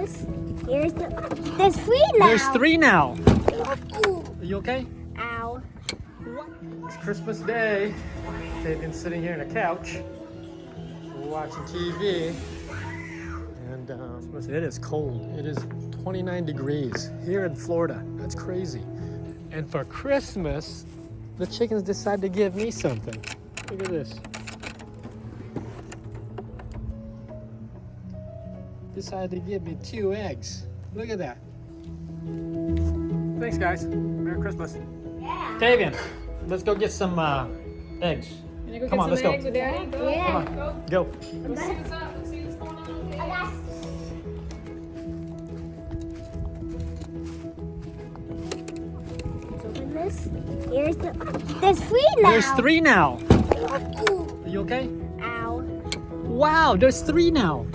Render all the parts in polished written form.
this. There's three now. There's three now. Ooh. Are you okay? Ow. What? It's Christmas Day. They've been sitting here on a couch watching TV. And it is cold. It is 29 degrees here in Florida. That's crazy. And for Christmas, the chickens decided to give me something. Look at this. Decided to give me 2 eggs. Look at that. Thanks, guys. Merry Christmas. Yeah. Tavian, let's go get some eggs. Come on, let's go. Yeah. Come on, go. Let's see what's up. Let's see what's going on. Let's open this. There's three now. There's 3 now. Ooh. Are you okay? Ow. Wow, there's 3 now.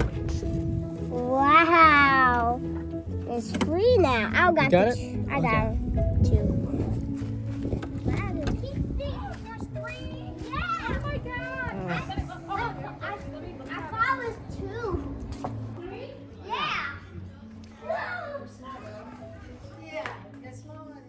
Wow. There's 3 now. I got got the it? I got 2. Wow, there's 3. Yeah. Oh my God. I thought it was 2. Yeah. Yeah, that's small one.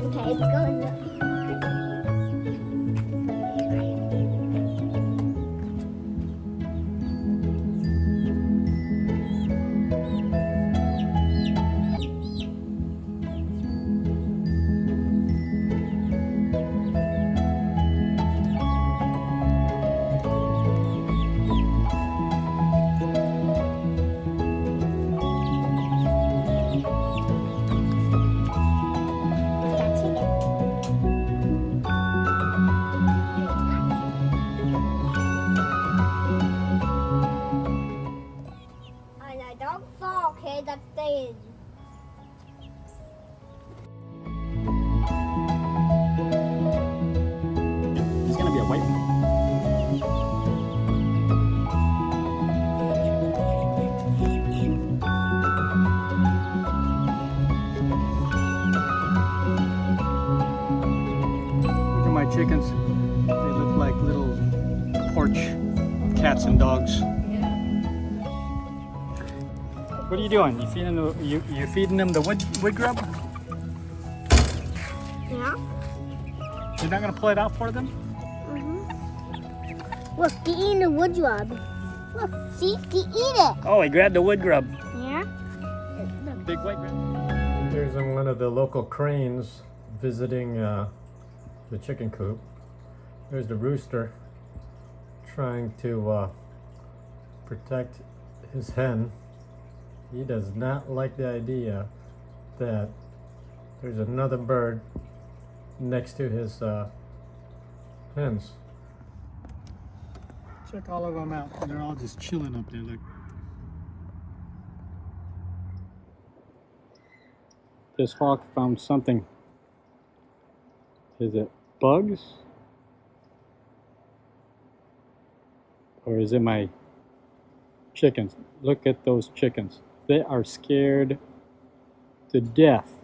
Okay, it's going up. Don't fall, okay? That's staying. It's gonna be a white one. Look at my chickens. They look like little porch cats and dogs. What are you doing? You feeding them the wood grub? Yeah? You're not gonna pull it out for them? Look, they're eating the wood grub. Look, see? They eat it. Oh, he grabbed the wood grub. Yeah? Big white grub. Here's one of the local cranes visiting the chicken coop. There's the rooster trying to protect his hen. He does not like the idea that there's another bird next to his hens. Check all of them out. They're all just chilling up there. Look. This hawk found something. Is it bugs? Or is it my chickens? Look at those chickens. They are scared to death.